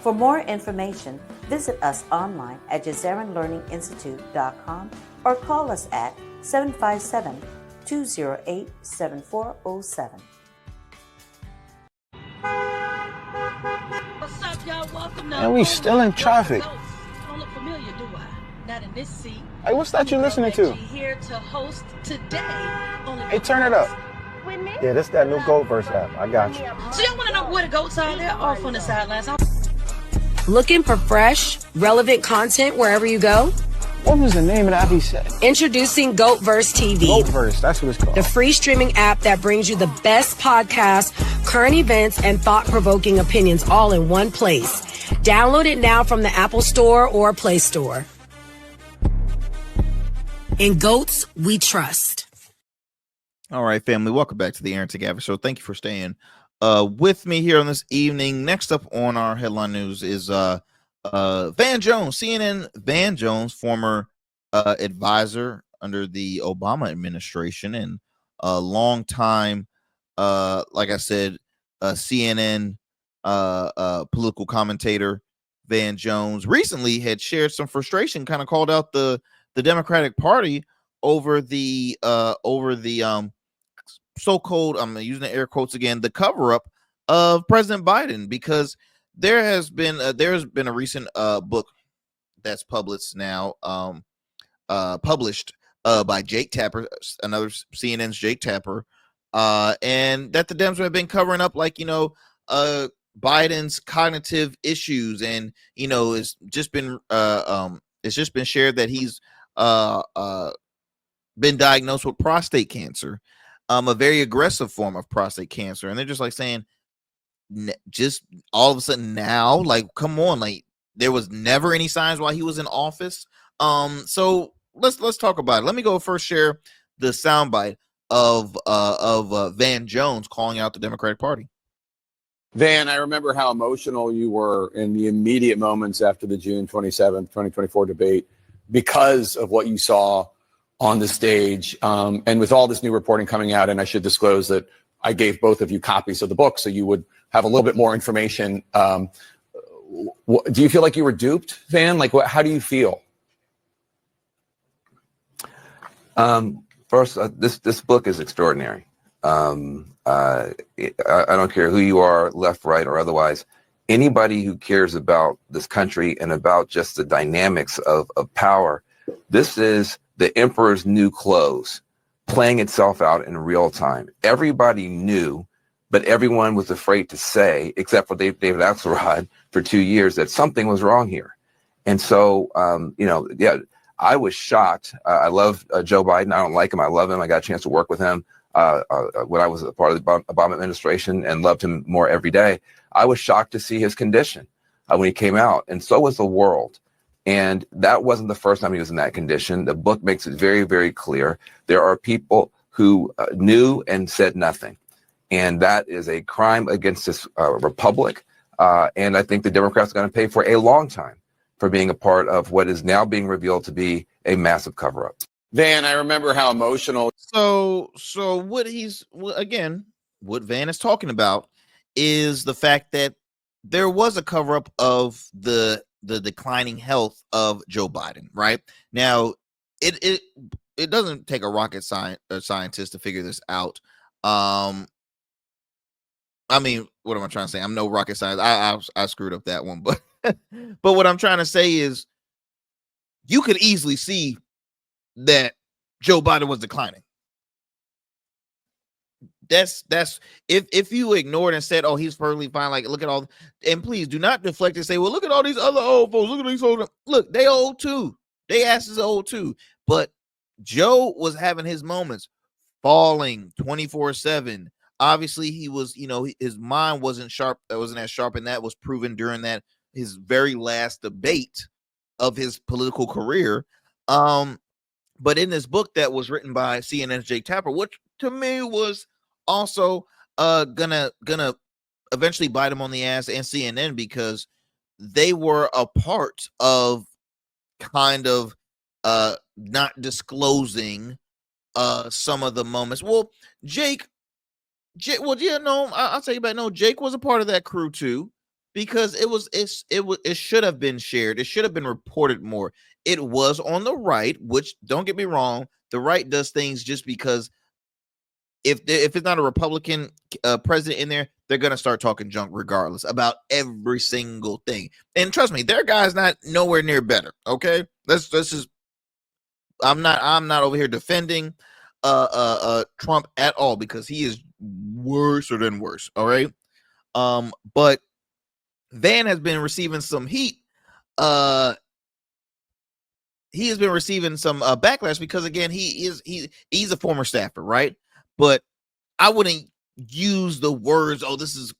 For more information, visit us online at JazarinLearningInstitute.com or call us at 757-208-7407. What's up, y'all? Welcome to And we still in traffic. Don't look familiar, do I? Not in this seat. Hey, what's that you listening to? Here to host today. Hey, turn it up. Yeah, this that new Goat Verse app. I got you. So y'all want to know where the goats are? They're off on the sidelines. Looking for fresh, relevant content wherever you go? What was the name of that he said? Introducing GoatVerse TV. GoatVerse, that's what it's called. The free streaming app that brings you the best podcasts, current events, and thought-provoking opinions all in one place. Download it now from the Apple Store or Play Store. In Goats, we trust. All right, family, welcome back to the Arrington Gavin Show. Thank you for staying with me here on this evening. Next up on our headline news is Van Jones, CNN Van Jones, former advisor under the Obama administration and a long time, like I said, CNN political commentator Van Jones recently had shared some frustration, kind of called out the Democratic Party over the so-called, I'm using the air quotes again, the cover-up of President Biden, because there has been a recent book that's published now, published by Jake Tapper, another CNN's Jake Tapper, and that the Dems have been covering up, like, Biden's cognitive issues, and it's just been shared that he's been diagnosed with prostate cancer, a very aggressive form of prostate cancer, and they're just like saying, just all of a sudden now, like, come on, like, there was never any signs while he was in office. So let's talk about it. Let me go first share the soundbite of Van Jones calling out the Democratic Party. Van, I remember how emotional you were in the immediate moments after the June 27th, 2024 debate because of what you saw on the stage. And with all this new reporting coming out, and I should disclose that I gave both of you copies of the book so you would have a little bit more information. Do you feel like you were duped, Van? Like, how do you feel? First, this book is extraordinary. I don't care who you are, left, right, or otherwise. Anybody who cares about this country and about just the dynamics of power, this is the emperor's new clothes playing itself out in real time. Everybody knew, but everyone was afraid to say, except for David Axelrod for 2 years, that something was wrong here. And so, I was shocked. I love Joe Biden. I don't like him. I love him. I got a chance to work with him when I was a part of the Obama administration and loved him more every day. I was shocked to see his condition when he came out, and so was the world. And that wasn't the first time he was in that condition. The book makes it very, very clear. There are people who knew and said nothing. And that is a crime against this republic. And I think the Democrats are going to pay for a long time for being a part of what is now being revealed to be a massive cover-up. Van, I remember how emotional. So what what Van is talking about is the fact that there was a cover-up of the declining health of Joe Biden. Right now, it doesn't take a rocket scientist to figure this out. I mean, what am I trying to say? I'm no rocket scientist. I screwed up that one, but but what I'm trying to say is, you could easily see that Joe Biden was declining. That's if you ignored and said, "Oh, he's perfectly fine," like, look at all, and please do not deflect and say, "Well, look at all these other old folks. Look at these old." Look, they old too. They asses old too. But Joe was having his moments, falling 24/7. Obviously, he was, his mind wasn't sharp. That wasn't as sharp, and that was proven during that his very last debate of his political career. But in this book that was written by CNN's Jake Tapper, which to me was also gonna eventually bite him on the ass and CNN, because they were a part of kind of not disclosing some of the moments. Well, Jake, well, yeah, no, I'll tell you about, no, Jake was a part of that crew too, because it should have been shared. It should have been reported more. It was on the right, which, don't get me wrong, the right does things just because if it's not a Republican president in there, they're gonna start talking junk regardless about every single thing. And trust me, their guy's not nowhere near better. Okay, let's just. I'm not over here defending Trump at all, because he is worse than worse. All right. But Van has been receiving some heat. He has been receiving some backlash because, again, he's a former staffer, right? But I wouldn't use the words, "Oh, this is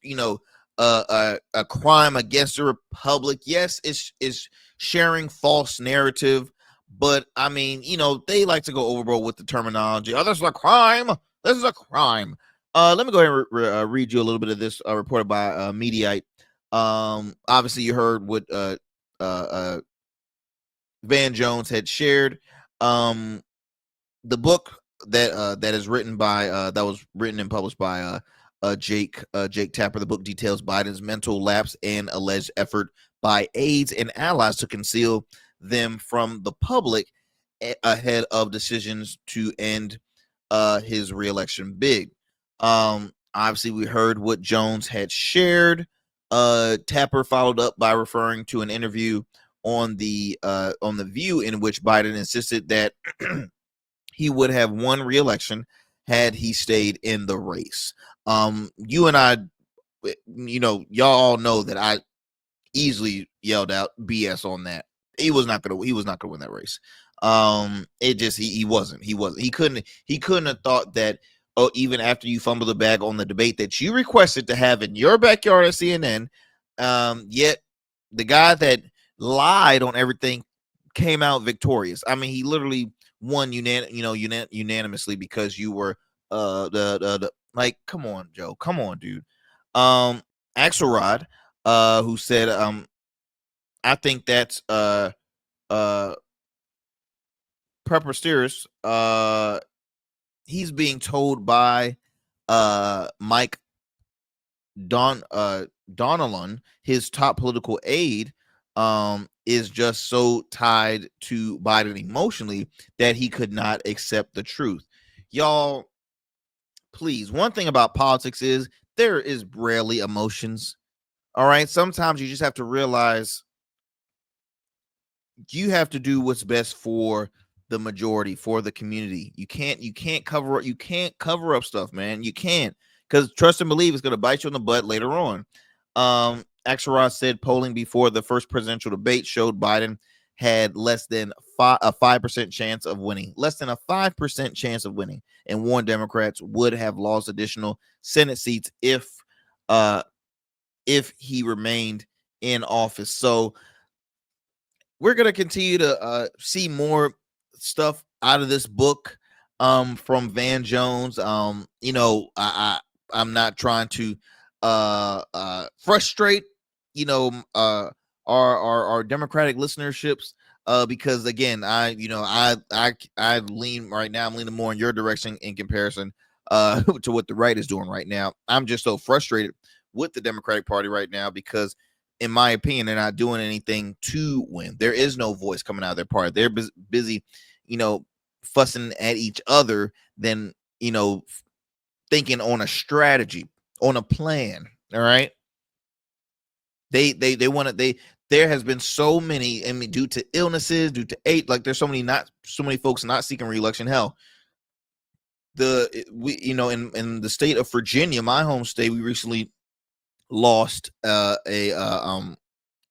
a crime against the republic." Yes, it's sharing false narrative, but I mean, they like to go overboard with the terminology. "Oh, this is a crime. This is a crime." Let me go ahead and read you a little bit of this reported by Mediaite. Obviously, you heard what Van Jones had shared. The book that is written by that was written and published by Jake Tapper. The book details Biden's mental lapse and alleged effort by aides and allies to conceal them from the public ahead of decisions to end his reelection bid. Obviously, we heard what Jones had shared. Tapper followed up by referring to an interview on the View, in which Biden insisted that he would have won re-election had he stayed in the race. You and I, y'all all know that I easily yelled out BS on that. He was not gonna win that race. It just he wasn't. He couldn't have thought that. Oh, even after you fumbled the bag on the debate that you requested to have in your backyard at CNN, yet the guy that lied on everything came out victorious. I mean, he literally won unanimously because you were the like, come on, Joe, come on, dude. Axelrod, who said, I think that's preposterous. He's being told by Mike Donnellan, his top political aide, is just so tied to Biden emotionally that he could not accept the truth. Y'all, please, one thing about politics is there is rarely emotions. All right. Sometimes you just have to realize you have to do what's best for the majority, for the community. You can't cover up stuff, man. You can't, because trust and believe it's going to bite you in the butt later on. Axelrod said polling before the first presidential debate showed Biden had less than a 5% chance of winning, and warned Democrats would have lost additional Senate seats if he remained in office. So we're going to continue to see more stuff out of this book from Van Jones. I'm not trying to frustrate our Democratic listenerships, because again, I lean right now, I'm leaning more in your direction in comparison to what the right is doing right now. I'm just so frustrated with the Democratic Party right now because, in my opinion, they're not doing anything to win. There is no voice coming out of their party. They're busy, fussing at each other than, thinking on a strategy, on a plan. All right. They want to, there has been so many, I mean, due to illnesses, due to there's so many folks not seeking re-election. Hell, in the state of Virginia, my home state, we recently lost a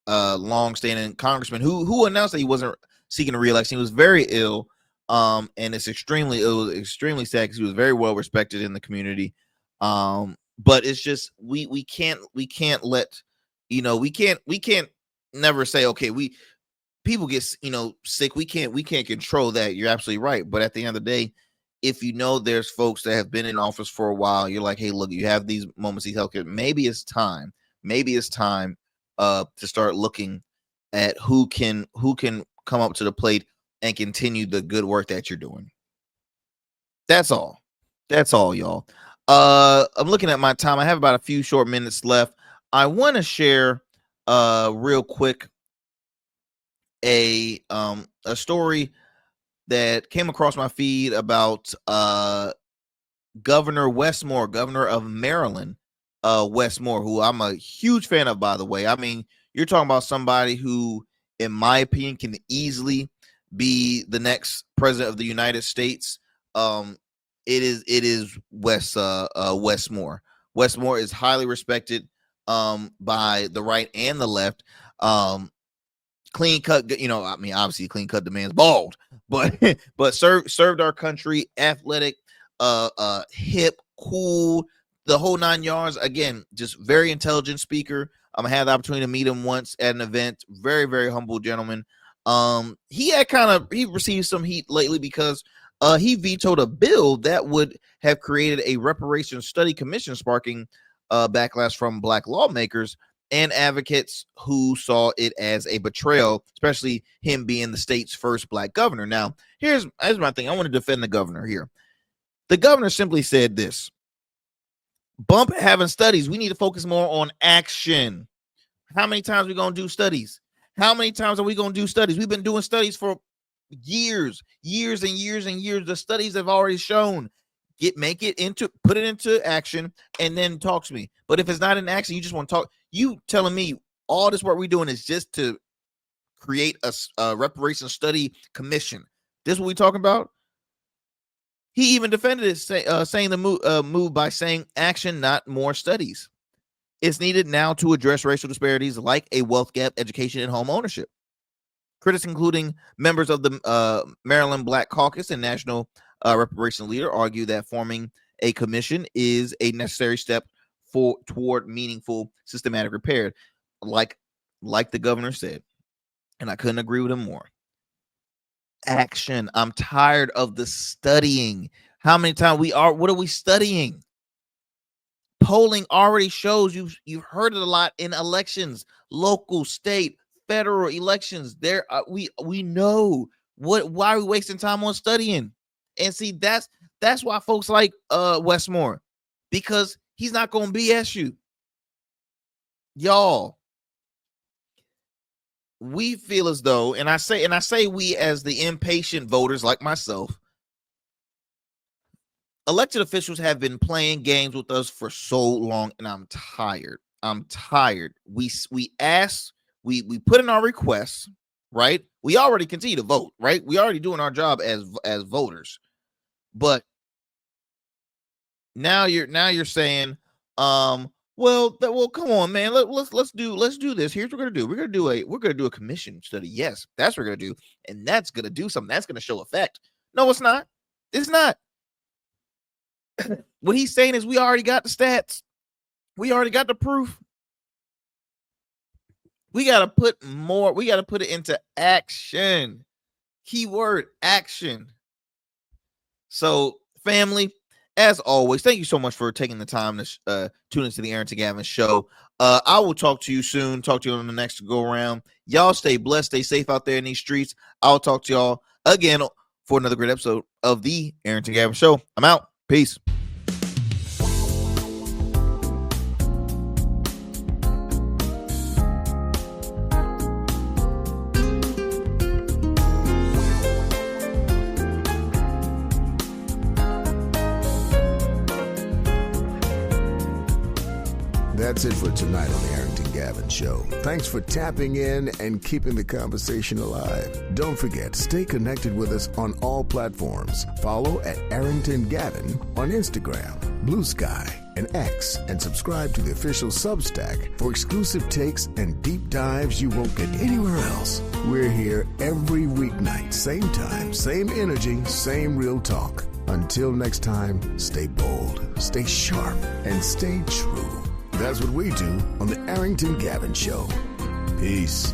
long-standing congressman who announced that he wasn't seeking a re-election. He was very ill, And it was extremely sad because he was very well respected in the community. But it's just we can't let, we can't never say, okay, people get sick. We can't control that. You're absolutely right. But at the end of the day, if there's folks that have been in office for a while, you're like, hey, look, you have these moments of healthcare. Maybe it's time to start looking at who can come up to the plate and continue the good work that you're doing. That's all, y'all. I'm looking at my time. I have about a few short minutes left. I want to share real quick a story that came across my feed about Governor Westmore, governor of Maryland, Westmore, who I'm a huge fan of, by the way. I mean, you're talking about somebody who, in my opinion, can easily be the next president of the United States. It is Westmore. Westmore is highly respected by the right and the left. Clean cut, obviously clean cut, the man's bald, but served our country, athletic, hip, cool, the whole 9 yards. Again, just very intelligent speaker. I had the opportunity to meet him once at an event. Very, very humble gentleman. He received some heat lately because he vetoed a bill that would have created a reparations study commission, sparking backlash from Black lawmakers and advocates who saw it as a betrayal, especially him being the state's first Black governor. Now, here's my thing. I want to defend the governor here. The governor simply said this: bump having studies. We need to focus more on action. How many times are we going to do studies? How many times are we going to do studies? We've been doing studies for years and years and years. The studies have already shown. Put it into action, and then talk to me. But if it's not in action, you just want to talk. You telling me all this work we're doing is just to create a reparations study commission. This is what we're talking about? He even defended it, saying the move by saying action, not more studies. It's needed now to address racial disparities like a wealth gap, education, and home ownership. Critics, including members of the Maryland Black Caucus and National Reparation Leader, argue that forming a commission is a necessary step toward meaningful systematic repair, like the governor said, and I couldn't agree with him more. Action. I'm tired of the studying. How many times what are we studying? Polling already shows you've heard it a lot in elections, local, state, federal elections. There we know why are we wasting time on studying? And see, that's why folks like Westmore, because he's not going to BS you. Y'all, we feel as though, and I say we as the impatient voters like myself, elected officials have been playing games with us for so long, and I'm tired. We ask, we put in our requests, right? We already continue to vote, right? We already doing our job as voters. But now you're saying, well, come on, man. Let's do this. Here's what we're gonna do. We're gonna do a commission study. Yes, that's what we're gonna do, and that's gonna do something. That's gonna show effect. No, it's not. It's not. What he's saying is we already got the stats. We already got the proof. We gotta put more. We gotta put it into action. Keyword action. So, family, as always, thank you so much for taking the time to tune into the Arrington Gavin show. I will talk to you soon. Talk to you on the next go around. Y'all stay blessed, stay safe out there in these streets. I'll talk to y'all again for another great episode of the Arrington Gavin show. I'm out. Peace. That's it for tonight on the Arrington Gavin Show. Thanks for tapping in and keeping the conversation alive. Don't forget, stay connected with us on all platforms. Follow at Arrington Gavin on Instagram, Blue Sky, and X, and subscribe to the official Substack for exclusive takes and deep dives you won't get anywhere else. We're here every weeknight, same time, same energy, same real talk. Until next time, stay bold, stay sharp, and stay true. That's what we do on the Arrington Gavin Show. Peace.